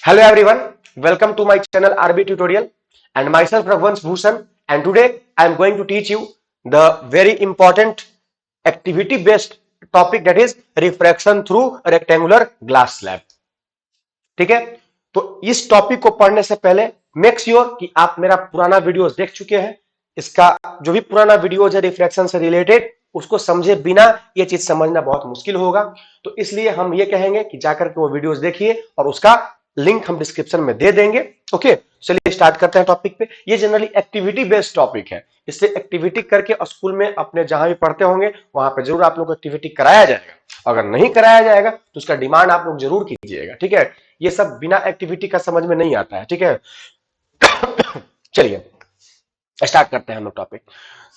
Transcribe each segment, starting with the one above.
Hello everyone, welcome to my channel RB Tutorial and myself Raghuvansh Bhushan, and today I am going to teach you the very important activity based topic, that is refraction through rectangular glass slab. ठीक है, तो इस topic को पढ़ने से पहले make sure कि आप मेरा पुराना वीडियोस देख चुके हैं। इसका जो भी पुराना वीडियोस है रिफ्रैक्शन से रिलेटेड, उसको समझे बिना ये चीज समझना बहुत मुश्किल होगा। तो इसलिए हम ये कहेंगे कि जाकर के वो वीडियोस देखिए और उसका लिंक हम डिस्क्रिप्शन में दे देंगे। ओके, चलिए स्टार्ट करते हैं टॉपिक पे। ये जनरली एक्टिविटी बेस्ड टॉपिक है, इससे एक्टिविटी करके स्कूल में अपने जहां भी पढ़ते होंगे वहां पे जरूर आप लोग को एक्टिविटी कराया जाएगा। अगर नहीं कराया जाएगा तो उसका डिमांड आप लोग जरूर कीजिएगा। ठीक है, ये सब बिना एक्टिविटी का समझ में नहीं आता है। ठीक है, चलिए स्टार्ट करते हैं हम लोग टॉपिक।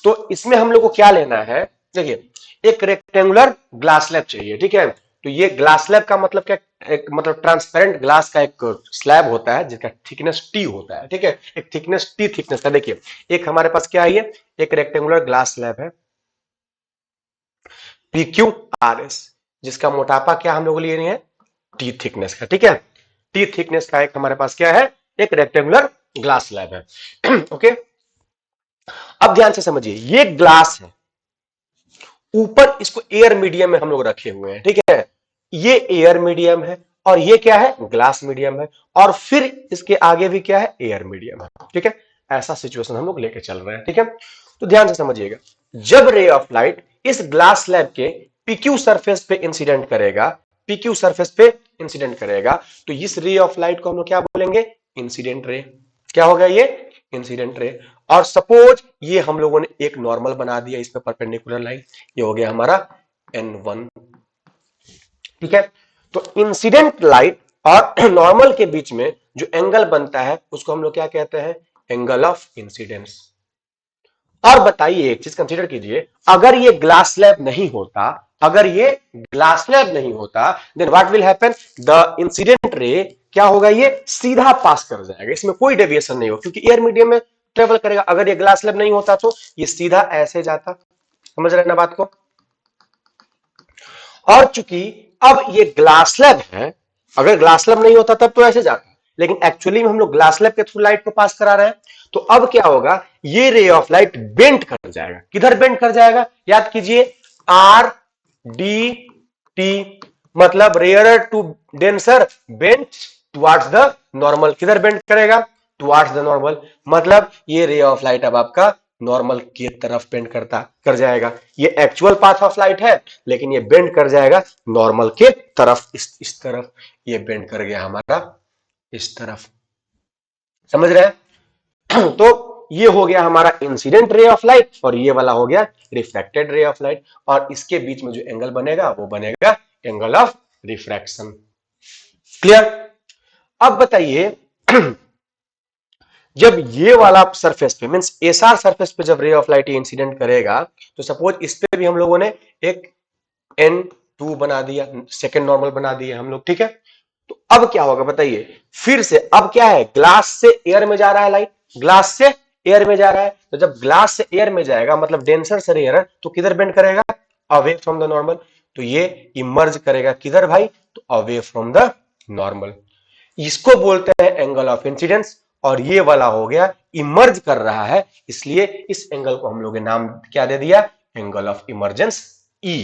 तो इसमें हम लोग को क्या लेना है, देखिए एक रेक्टेंगुलर ग्लास स्लैब चाहिए। ठीक है, तो ये ग्लास स्लैब का मतलब क्या, एक मतलब ट्रांसपेरेंट ग्लास का एक स्लैब होता है जिसका थिकनेस टी होता है। ठीक है, एक थिकनेस टी थिकनेस का। देखिए एक हमारे पास क्या है, एक रेक्टेंगुलर ग्लास स्लैब है PQRS, जिसका मोटापा क्या हम लोग लिए नहीं है, टी थिकनेस का। ठीक है, टी थिकनेस का एक हमारे पास क्या है, एक रेक्टेंगुलर ग्लास स्लैब है। ओके, अब ध्यान से समझिए, ये ग्लास है, ऊपर इसको एयर मीडियम में हम लोग रखे हुए हैं। ठीक है, ये एयर मीडियम है और ये क्या है, ग्लास मीडियम है, और फिर इसके आगे भी क्या है, एयर मीडियम है। ठीक है, ऐसा सिचुएशन हम लोग लेके चल रहे हैं। ठीक है, तो ध्यान से समझिएगा, जब रे ऑफ लाइट इस ग्लास स्लैब के PQ सरफेस पे इंसिडेंट करेगा, PQ सरफेस पे इंसिडेंट करेगा, तो इस रे ऑफ लाइट को हम लोग क्या बोलेंगे, इंसिडेंट रे। क्या होगा ये, इंसिडेंट रे। और सपोज ये हम लोगों ने एक नॉर्मल बना दिया इस पे परपेंडिकुलर लाइन, ये हो गया हमारा N1। ठीक है, तो इंसिडेंट लाइट और नॉर्मल के बीच में जो एंगल बनता है उसको हम लोग क्या कहते हैं, एंगल ऑफ इंसिडेंस। और बताइए एक चीज कंसीडर कीजिए, अगर ये ग्लास स्लैब नहीं होता, अगर ये ग्लास स्लैब नहीं होता, then what will happen, the incident ray क्या होगा, ये सीधा पास कर जाएगा, इसमें कोई डेविएशन नहीं हो, क्योंकि एयर मीडियम में ट्रेवल करेगा। अगर ये ग्लास स्लैब नहीं होता तो ये सीधा ऐसे जाता। समझ रहे हैं ना बात को। और चूंकि अब ये ग्लास स्लैब है, अगर ग्लास स्लैब नहीं होता तब तो ऐसे जाता, लेकिन एक्चुअली में हम लोग ग्लास स्लैब के थ्रू लाइट को पास करा रहे हैं। तो अब क्या होगा, ये रे ऑफ लाइट बेंट कर जाएगा। किधर बेंट कर जाएगा, याद कीजिए, आर डी टी, मतलब rare to denser, bent towards the normal. किधर बेंट करेगा, टुवर्ड्स द नॉर्मल, मतलब ये रे ऑफ लाइट अब आपका नॉर्मल की तरफ बेंड करता कर जाएगा। ये एक्चुअल पाथ ऑफ लाइट है, लेकिन ये बेंड कर जाएगा नॉर्मल के तरफ, इस तरफ ये बेंड कर गया हमारा इस तरफ। समझ रहे हैं। तो ये हो गया हमारा इंसिडेंट रे ऑफ लाइट और ये वाला हो गया रिफ्लेक्टेड रे ऑफ लाइट, और इसके बीच में जो एंगल बनेगा वो बनेगा एंगल ऑफ रिफ्रैक्शन। क्लियर। अब बताइए, जब ये वाला सरफेस पे मींस एसआर सरफेस पे जब रे ऑफ लाइट इंसिडेंट करेगा, तो सपोज इस पे भी हम लोगों ने एक N2 बना दिया, सेकेंड नॉर्मल बना दिया हम लोग। ठीक है, तो अब क्या होगा बताइए, फिर से अब क्या है, ग्लास से एयर में जा रहा है लाइट, ग्लास से एयर में जा रहा है। तो जब ग्लास से एयर में जाएगा मतलब डेंसर से रेयर है, तो किधर बेंड करेगा, अवे फ्रॉम द नॉर्मल। तो ये इमर्ज करेगा किधर भाई, तो अवे फ्रॉम द नॉर्मल। इसको बोलते हैं एंगल ऑफ इंसिडेंस, और ये वाला हो गया इमर्ज कर रहा है, इसलिए इस एंगल को हम लोग नाम क्या दे दिया, angle of emergence E।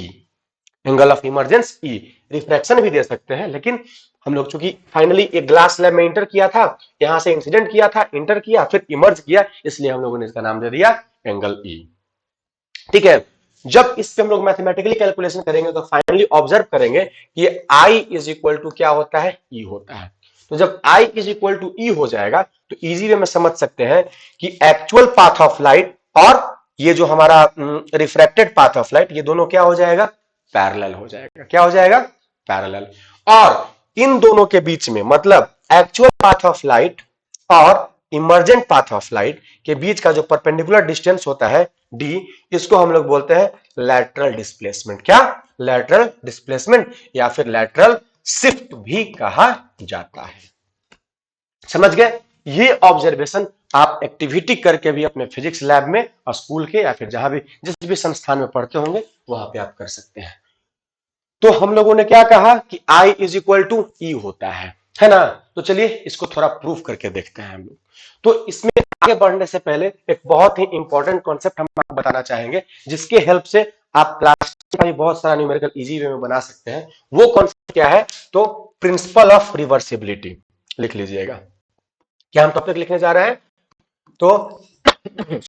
Angle of emergence E, refraction भी दे सकते हैं, लेकिन हम लोग चूंकि फाइनली एक ग्लास स्लैब में इंटर किया था, यहां से इंसिडेंट किया था, इंटर किया, फिर इमर्ज किया, इसलिए हम लोगों ने इसका नाम दे दिया एंगल E। ठीक है, जब इस पे हम लोग मैथमेटिकली कैलकुलेशन करेंगे तो फाइनली ऑब्जर्व करेंगे कि I इज इक्वल टू क्या होता है, E होता है। तो जब I is equal to E हो जाएगा तो इजी वे में समझ सकते हैं कि एक्चुअल पाथ ऑफ लाइट और ये जो हमारा रिफ्रैक्टेड पाथ ऑफ लाइट, ये दोनों क्या हो जाएगा, पैरेलल हो जाएगा। क्या हो जाएगा, पैरेलल। और इन दोनों के बीच में मतलब एक्चुअल पाथ ऑफ लाइट और इमर्जेंट पाथ ऑफ लाइट के बीच का जो परपेंडिकुलर डिस्टेंस होता है D, इसको हम लोग बोलते हैं लैटरल डिस्प्लेसमेंट। क्या, लैटरल डिस्प्लेसमेंट, या फिर लैटरल शिफ्ट भी कहा जाता है। समझ गए। ये ऑब्जर्वेशन आप एक्टिविटी करके भी अपने फिजिक्स लैब में और स्कूल के या फिर जहां भी जिस भी संस्थान में पढ़ते होंगे वहां पे आप कर सकते हैं। तो हम लोगों ने क्या कहा कि I is equal to E होता है। है ना। तो चलिए इसको थोड़ा प्रूफ करके देखते हैं हम लोग। तो इसमें आगे बढ़ने से पहले एक बहुत ही इंपॉर्टेंट कॉन्सेप्ट हम आपको बताना चाहेंगे, जिसके हेल्प से आप प्लास्टिक का भी बहुत सारा न्यूमेरिकल इजी वे में बना सकते हैं। वो कॉन्सेप्ट क्या है? तो प्रिंसिपल ऑफ रिवर्सिबिलिटी लिख लीजिएगा। क्या हम टॉपिक लिखने जा रहे हैं? तो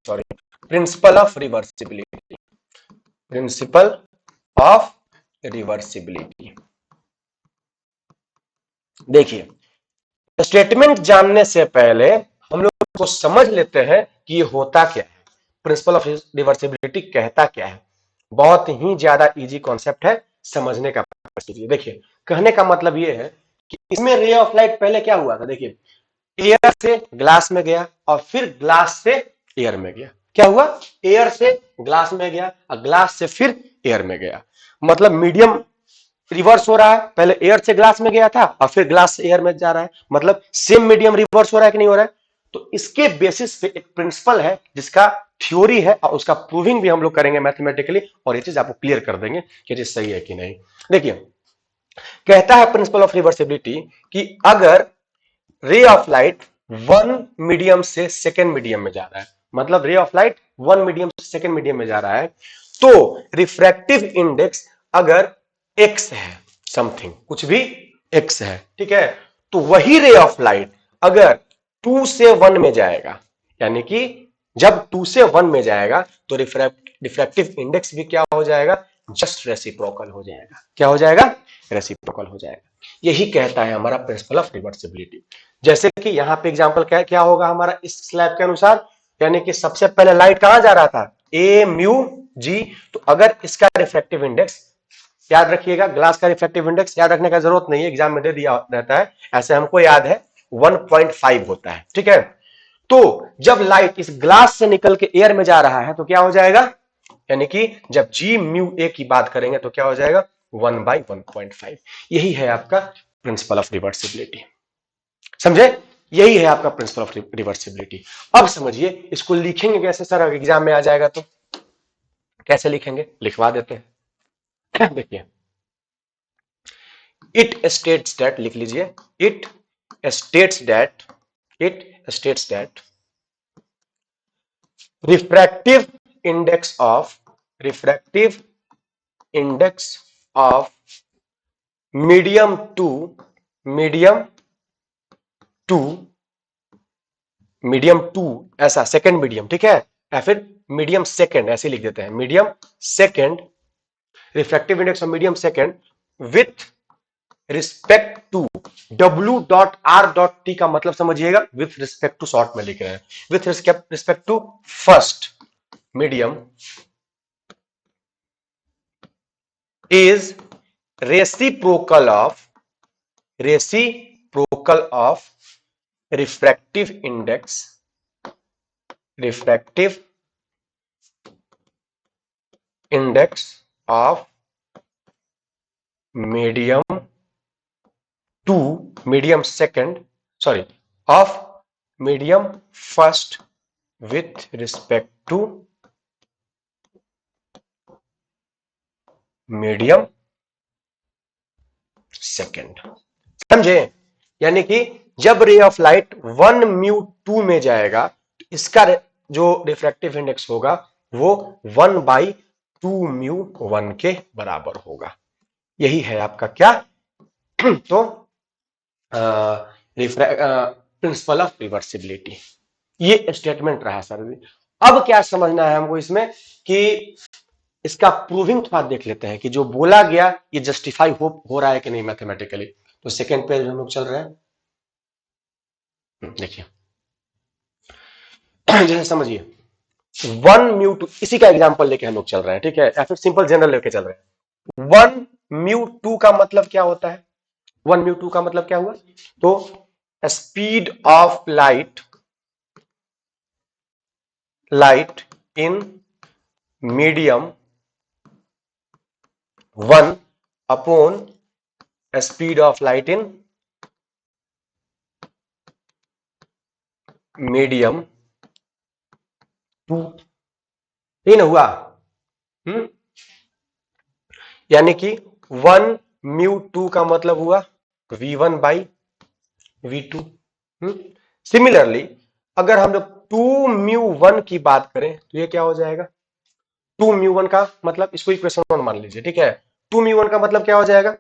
sorry, principal of reversibility, principal of reversibility. देखिए, स्टेटमेंट जानने से पहले हम लोग को समझ लेते हैं कि ये होता क्या है, प्रिंसिपल ऑफ रिवर्सिबिलिटी कहता क्या है। बहुत ही ज्यादा इजी कॉन्सेप्ट है, समझने का प्रयास कीजिए। देखिए, कहने का मतलब ये है कि इसमें रे ऑफ लाइट पहले क्या हुआ था? देखिए, एयर से ग्लास में गया और फिर ग्लास से एयर में गया। क्या हुआ? एयर से ग्लास में गया और ग्लास से फिर एयर में गया। मतलब मीडियम रिवर्स हो रहा है, पहले एयर से ग्लास में गया था और फिर ग्लास से एयर में जा रहा है, मतलब सेम मीडियम रिवर्स हो रहा है कि नहीं हो रहा है। तो इसके बेसिस पे एक प्रिंसिपल है जिसका थ्योरी है और उसका प्रूविंग भी हम लोग करेंगे मैथमेटिकली, और ये चीज आपको क्लियर कर देंगे कि ये सही है कि नहीं। देखिए, कहता है प्रिंसिपल ऑफ रिवर्सिबिलिटी कि अगर रे ऑफ लाइट वन मीडियम से सेकेंड मीडियम में जा रहा है, मतलब रे ऑफ लाइट वन मीडियम से सेकेंड मीडियम में जा रहा है, तो रिफ्रैक्टिव इंडेक्स अगर एक्स है, समथिंग कुछ भी एक्स है, ठीक है, तो वही रे ऑफ लाइट अगर टू से वन में जाएगा, यानी कि जब टू से वन में जाएगा तो रिफ्रैक्टिव इंडेक्स भी क्या हो जाएगा? जस्ट रेसिप्रोकल हो जाएगा। क्या हो जाएगा? रेसिप्रोकल हो जाएगा। यही कहता है हमारा प्रिंसिपल ऑफ रिवर्सिबिलिटी। जैसे कि यहां पे एग्जांपल क्या क्या होगा हमारा इस स्लैब के अनुसार, यानी कि सबसे पहले लाइट कहां जा रहा था? ए म्यू जी। तो अगर इसका रिफ्रैक्टिव इंडेक्स, याद रखिएगा, ग्लास का रिफ्रैक्टिव इंडेक्स याद रखने का जरूरत नहीं है, एग्जाम में दे दिया रहता है, ऐसे हमको याद है 1.5 होता है, ठीक है। तो जब लाइट इस ग्लास से निकल के एयर में जा रहा है तो क्या हो जाएगा? यानी कि जब जी म्यू ए की बात करेंगे तो क्या हो जाएगा? 1/1.5। यही है आपका प्रिंसिपल ऑफ रिवर्सिबिलिटी। समझे? यही है आपका प्रिंसिपल ऑफ रिवर्सिबिलिटी। अब समझिए इसको लिखेंगे कैसे सर? एग्जाम में आ जाएगा तो कैसे लिखेंगे? लिखवा देते हैं। देखिए, इट स्टेट्स दैट, लिख लीजिए, it states that, it states that refractive index of, refractive index of medium two, medium two, medium two ऐसा सेकंड मीडियम, ठीक है, या फिर मीडियम सेकंड ऐसे लिख देते हैं, medium second, refractive index of medium second with respect to W dot R dot T का मतलब समझिएगा, विथ रिस्पेक्ट टू शॉर्ट में लिख रहे हैं, with respect to first medium is reciprocal of, reciprocal of refractive index, refractive index of medium two, medium second, sorry, of medium first with respect to medium second. समझे? यानी कि जब ray of light one mu two में जाएगा तो इसका जो refractive index होगा वो 1/2 म्यू वन के बराबर होगा। यही है आपका क्या? तो प्रिंसिपल ऑफ रिवर्सिबिलिटी, ये स्टेटमेंट रहा सर। अब क्या समझना है हमको इसमें कि इसका प्रूविंग थोड़ा देख लेते हैं कि जो बोला गया ये जस्टिफाई हो रहा है कि नहीं मैथमेटिकली। तो सेकेंड पेज हम लोग चल रहे हैं, देखिए, जैसे समझिए, वन म्यू टू, इसी का एग्जांपल लेके हम लोग चल रहे हैं, ठीक है, या फिर सिंपल जनरल लेके चल रहे हैं। वन म्यू टू का मतलब क्या होता है? वन म्यू टू का मतलब क्या हुआ? तो speed of light, light in medium one upon speed of light in medium two. ये ना हुआ? यानी कि वन म्यू टू का मतलब हुआ V1 बाई V2। सिमिलरली अगर हम लोग 2μ1 की बात करें तो ये क्या हो जाएगा, 2μ1 का मतलब इसको इक्वेशन 1 मान लीजिए, ठीक है। 2μ1 का मतलब क्या हो जाएगा,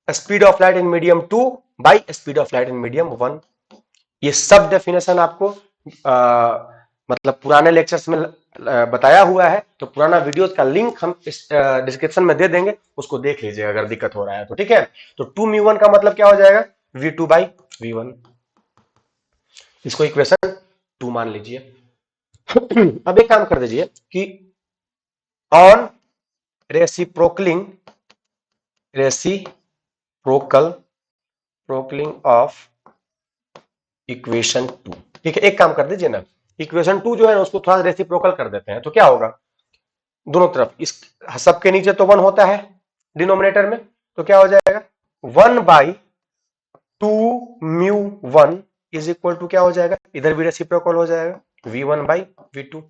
speed of light in medium 2 by speed of light in medium 1। ये सब डेफिनेशन आपको मतलब पुराने लेक्चर्स में बताया हुआ है, तो पुराना वीडियोस का लिंक हम इस डिस्क्रिप्शन में दे देंगे, उसको देख लीजिएगा अगर दिक्कत हो रहा है तो, ठीक है। तो 2μ1 का मतलब क्या हो जाएगा, V2 बाई V1, इसको इक्वेशन 2 मान लीजिए। अब एक काम कर दीजिए कि ऑन रेसिप्रोकलिंग ऑफ इक्वेशन 2, ठीक है। एक काम कर दीजिए ना, इक्वेशन 2 जो है ना उसको थोड़ा रेसिप्रोकल कर देते हैं, तो क्या होगा, दोनों तरफ इस सबके नीचे तो 1 होता है डिनोमिनेटर में, तो क्या हो जाएगा 1 बाई 2μ1 इज इक्वल टू क्या हो जाएगा, इधर भी रेसिप्रोकल हो जाएगा V1 बाई V2।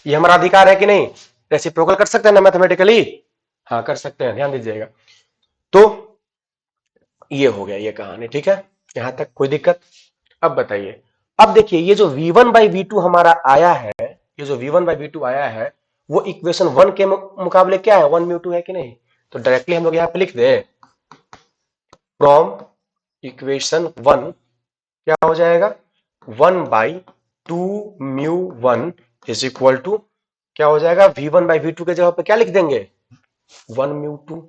ये हमारा अधिकार है कि नहीं, रेसिप्रोकल कर सकते हैं ना मैथमेटिकली, हाँ कर सकते हैं, ध्यान दीजिएगा। तो ये हो गया ये कहानी, ठीक है, यहां तक कोई दिक्कत। अब बताइए, अब देखिए ये जो V1 बाई V2 हमारा आया है, ये जो V1 बाई V2 आया है वो इक्वेशन 1 के मुकाबले क्या है, 1μ2 है कि नहीं। तो डायरेक्टली हम लोग यहां पे लिख दे फ्रॉम इक्वेशन 1 क्या हो जाएगा 1 बाई 2μ1 इज इक्वल टू क्या हो जाएगा, V1 बाई V2 के जगह पे क्या लिख देंगे 1μ2,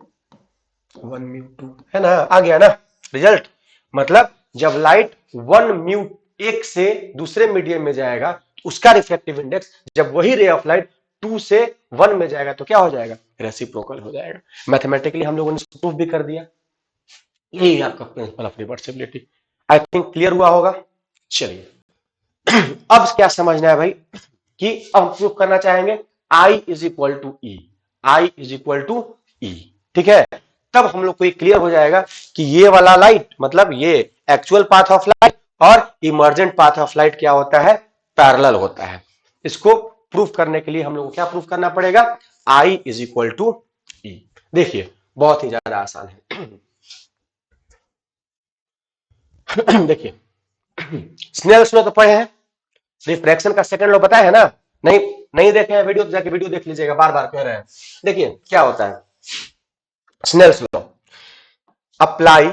1μ2 है ना, आ गया ना रिजल्ट। मतलब जब लाइट 1μ एक से दूसरे मीडियम में जाएगा उसका रिफ्लेक्टिव इंडेक्स जब वही रे ऑफ लाइट 2 से 1 में जाएगा तो क्या हो जाएगा, रेसिप्रोकल हो जाएगा। मैथमेटिकली हम लोगों ने प्रूफ भी कर दिया, यही आपका principal of reversibility. I think clear हुआ होगा। चलिए अब क्या समझना है भाई कि हम प्रूफ करना चाहेंगे I is equal to E, I is equal to E, ठीक है। तब हम लोग को ये क्लियर हो जाएगा कि ये वाला लाइट मतलब ये एक्चुअल पाथ ऑफ लाइट और इमर्जेंट पाथ ऑफ लाइट क्या होता है, पैरेलल होता है। इसको प्रूफ करने के लिए हम लोग को क्या प्रूफ करना पड़ेगा, I इज इक्वल टू ई। देखिए बहुत ही ज्यादा आसान है। देखिए स्नेल्स लॉ तो पढ़े हैं, रिफ्रैक्शन का सेकंड लॉ पता है ना, नहीं नहीं देखे हैं वीडियो तो जाके वीडियो देख लीजिएगा, बार बार कह रहे हैं। देखिए क्या होता है स्नेल्स लॉ, अप्लाई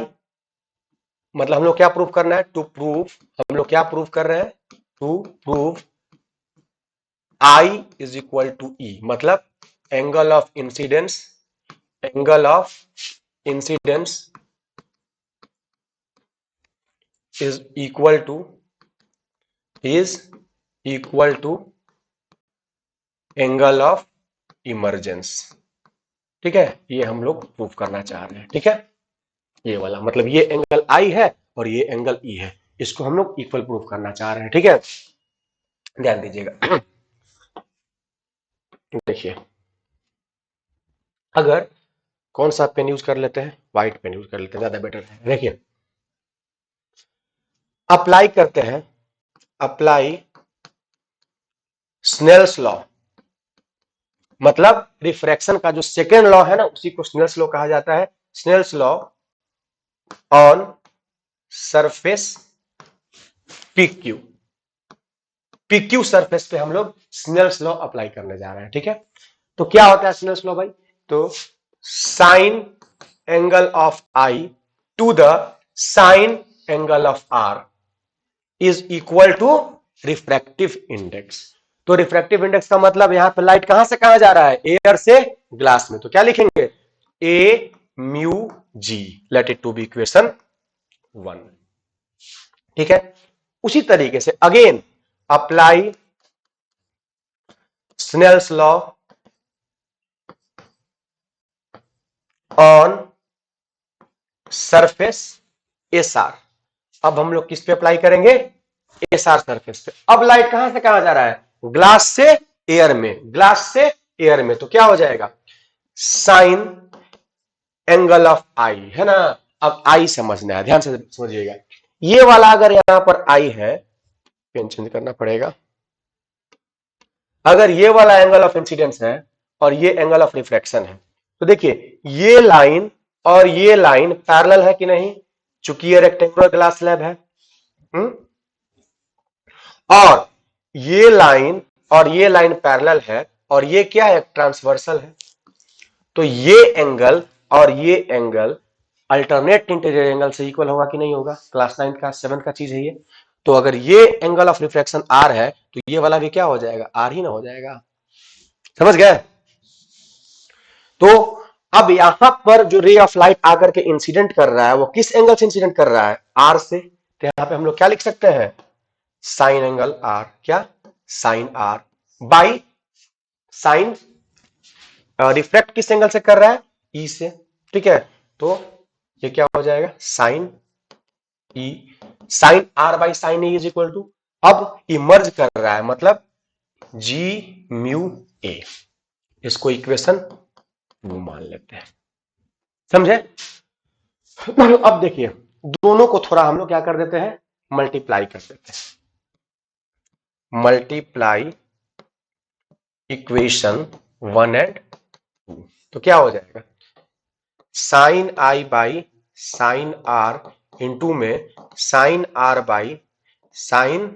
मतलब हम लोग क्या प्रूफ करना है, टू प्रूफ, हम लोग क्या प्रूफ कर रहे हैं, to proof I is equal to E, मतलब angle of incidence, angle of incidence is equal to angle of emergence, ठीक है। ये हम लोग प्रूफ करना चाह रहे हैं, ठीक है। ये वाला मतलब ये एंगल I है और ये एंगल E है, इसको हम लोग इक्वल प्रूफ करना चाह रहे हैं, ठीक है। ध्यान दीजिएगा। देखिए अगर कौन सा पेन यूज कर लेते हैं, व्हाइट पेन यूज कर लेते हैं, ज्यादा बेटर है। देखिए अप्लाई करते हैं, अप्लाई स्नेल्स लॉ, मतलब रिफ्रैक्शन का जो सेकेंड लॉ है ना उसी को स्नेल्स लॉ कहा जाता है। Snell's law on surface PQ, PQ surface पे हम लोग स्नेल्स लॉ अप्लाई करने जा रहे हैं, ठीक है। तो क्या होता है स्नेल्स लॉ भाई, तो sine angle of I to the sine angle of R is equal to refractive index. तो रिफ्रैक्टिव इंडेक्स का मतलब यहां पे लाइट कहां से कहां जा रहा है, एयर से ग्लास में, तो क्या लिखेंगे A mu G, let it to be equation 1, ठीक है। उसी तरीके से again apply Snell's law on surface SR। अब हम लोग किस पे अप्लाई करेंगे, SR सरफेस पे। अब लाइट कहां से कहां जा रहा है, ग्लास से एयर में, ग्लास से एयर में, तो क्या हो जाएगा साइन एंगल ऑफ I, है ना। अब I समझना है, ध्यान से समझिएगा। ये वाला अगर यहां पर I है, पेन चेंज करना पड़ेगा, अगर ये वाला एंगल ऑफ इंसिडेंस है और ये एंगल ऑफ रिफ्रैक्शन है, तो देखिए ये लाइन और ये लाइन पैरेलल है कि नहीं, चूंकि ये रेक्टेंगुलर ग्लास स्लैब है, और ये लाइन पैरेलल है और ये क्या है, ट्रांसवर्सल है। तो ये एंगल और ये एंगल अल्टरनेट इंटीरियर एंगल से इक्वल होगा कि नहीं होगा? क्लास 9 का 7 का चीज है ये। तो अगर ये एंगल ऑफ रिफ्रैक्शन आर है तो ये वाला भी क्या हो जाएगा, आर ही ना हो जाएगा। समझ गए? तो अब यहां पर जो रे ऑफ लाइट आकर के इंसिडेंट कर रहा है वो किस एंगल से इंसिडेंट कर रहा है, आर से। तो यहां पे हम लोग क्या लिख सकते हैं, साइन एंगल आर। क्या? Sine R by sine, reflect किस एंगल से कर रहा है, ई से। ठीक है, तो ये क्या हो जाएगा, sine E, sine R by sine E is equal to, अब इमर्ज कर रहा है मतलब जी म्यू ए। इसको इक्वेशन वो मान लेते हैं। समझे? अब देखिए दोनों को थोड़ा हम लोग क्या कर देते हैं, मल्टीप्लाई कर देते हैं। मल्टीप्लाई इक्वेशन 1 एंड 2, तो क्या हो जाएगा, sine I by sine R into में sine R by sine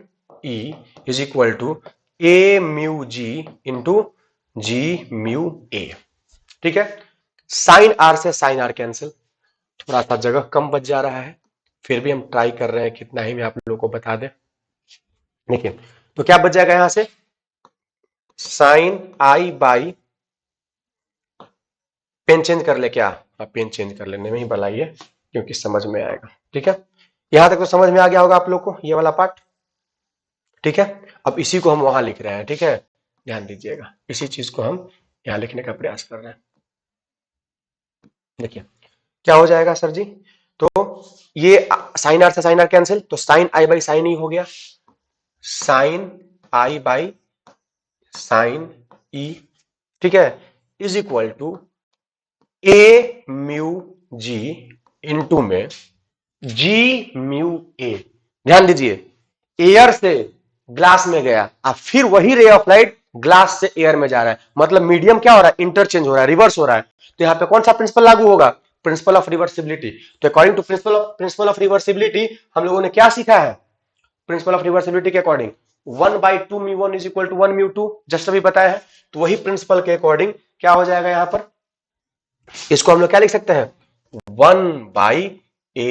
E is equal to A mu G into G mu A. ठीक है, साइन आर से साइन आर कैंसिल, थोड़ा सा जगह कम बच जा रहा है, फिर भी हम ट्राई कर रहे हैं कितना ही मैं आप लोगों को बता दें। देखिए तो क्या बच जाएगा यहां से, sine I by, pen change कर ले क्या, पेन चेंज कर लेने में ही भलाई है क्योंकि समझ में आएगा। ठीक है, यहां तक तो समझ में आ गया होगा आप लोग को ये वाला पार्ट। ठीक है, अब इसी को हम वहां लिख रहे हैं। ठीक है, ध्यान दीजिएगा, इसी चीज को हम यहां लिखने का प्रयास कर रहे हैं। देखिए क्या हो जाएगा सर जी, तो ये साइन आर से साइन आर कैंसिल, तो sine I by sine E हो गया, sine I by sine E. ठीक है, is equal to A mu G into में जी म्यू ए। ध्यान दीजिए, एयर से ग्लास में गया, अब फिर वही रे ऑफ लाइट ग्लास से एयर में जा रहा है, मतलब मीडियम क्या हो रहा है, इंटरचेंज हो रहा है, रिवर्स हो रहा है। तो यहां पे कौन सा प्रिंसिपल लागू होगा, प्रिंसिपल ऑफ रिवर्सिबिलिटी। तो according to principle of reversibility हम लोगों ने क्या सीखा है, प्रिंसिपल ऑफ रिवर्सिबिलिटी के according 1/2 mu 1 is equal to 1 mu 2, just अभी बताया है। तो वही प्रिंसिपल के अकॉर्डिंग क्या हो जाएगा यहां पर, इसको हम लोग क्या लिख सकते हैं, 1/a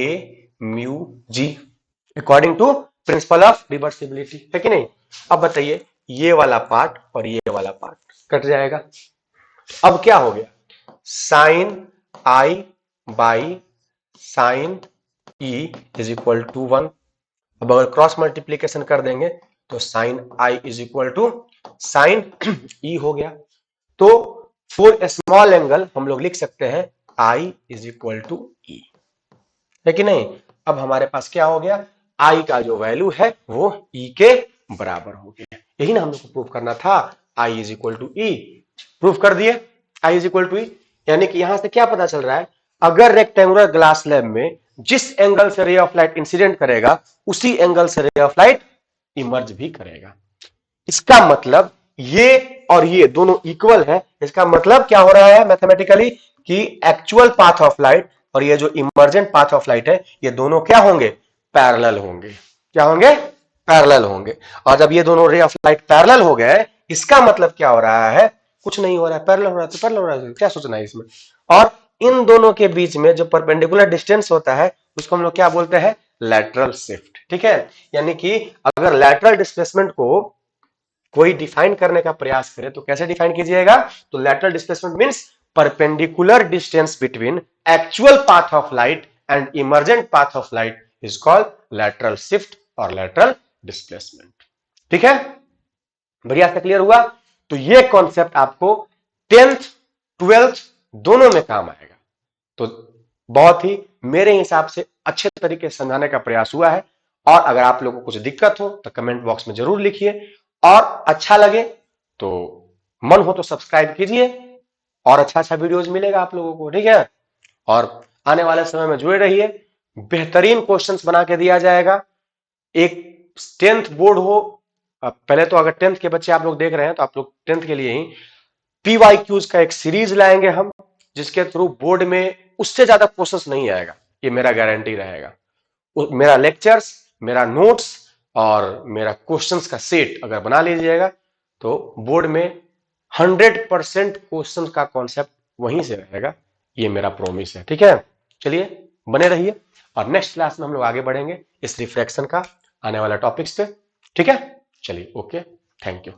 mu G, according to principle of reversibility, है कि नहीं। अब बताइए ये वाला पार्ट और ये वाला पार्ट कट जाएगा। अब क्या हो गया, sine I by sine E is equal to 1। अब अगर क्रॉस मल्टीप्लीकेशन कर देंगे तो sine I is equal to sine E हो गया। तो फॉर स्मॉल एंगल हम लोग लिख सकते हैं आई इज इक्वल टू ई, है कि नहीं। अब हमारे पास क्या हो गया, आई का जो वैल्यू है वो ई के बराबर हो गया। यही ना हम लोग को प्रूफ करना था, I is equal to E. Proof कर दिए I is equal to E, यानी कि यहां से क्या पता चल रहा है, अगर रेक्टेंगुलर ग्लास स्लैब में जिस एंगल से रे ऑफ लाइट इंसिडेंट करेगा उसी एंगल से रे ऑफ लाइट इमर्ज भी करेगा। इसका मतलब ये और ये दोनों इक्वल है। इसका मतलब क्या हो रहा है मैथमेटिकली, कि एक्चुअल पाथ ऑफ लाइट और ये जो इमर्जेंट पाथ ऑफ लाइट है ये दोनों क्या होंगे, पैरेलल होंगे। क्या होंगे, पैरेलल होंगे। और जब ये दोनों रे ऑफ लाइट पैरेलल हो गए, इसका मतलब क्या हो रहा है, कुछ नहीं हो रहा है, पैरेलल हो रहा है तो पैरेलल हो रहा है, क्या सोचना है इसमें। और इन दोनों के बीच में जो परपेंडिकुलर डिस्टेंस होता है उसको हम लोग क्या बोलते हैं, लैटरल शिफ्ट। ठीक है, यानी कि अगर लैटरल डिस्प्लेसमेंट को कोई डिफाइन करने का प्रयास करे तो कैसे डिफाइन कीजिएगा, तो lateral displacement means perpendicular distance between actual path of light and emergent path of light is called lateral shift और लैटरल डिस्प्लेसमेंट। ठीक है, बढ़िया से क्लियर हुआ। तो ये कॉन्सेप्ट आपको 10th 12th दोनों में काम आएगा। तो बहुत ही मेरे हिसाब से अच्छे तरीके से समझाने का प्रयास हुआ है। और अगर आप लोगों को कुछ दिक्कत हो तो कमेंट बॉक्स में जरूर लिखिए, और अच्छा लगे तो मन हो तो सब्सक्राइब कीजिए, और अच्छा वीडियोज मिलेगा आप लोगों को। ठीक है, और आने वाले समय में जुड़े रहिए, बेहतरीन क्वेश्चंस बना के दिया जाएगा। एक 10th बोर्ड हो, पहले तो अगर 10th के बच्चे आप लोग देख रहे हैं तो आप लोग 10th के लिए ही PYQs का एक सीरीज लाएंगे हम, जिसके थ्रू बोर्ड में उससे ज्यादा क्वेश्चंस नहीं आएगा, ये मेरा गारंटी रहेगा। मेरा लेक्चर्स मेरा नोट्स और मेरा क्वेश्चंस का सेट अगर बना लीजिएगा तो बोर्ड में 100% क्वेश्चन का कॉन्सेप्ट वहीं से रहेगा, ये मेरा प्रॉमिस है। ठीक है, चलिए बने रहिए और नेक्स्ट क्लास में हम लोग आगे बढ़ेंगे इस रिफ्रैक्शन का आने वाला टॉपिक्स पे। ठीक है, चलिए ओके, थैंक यू।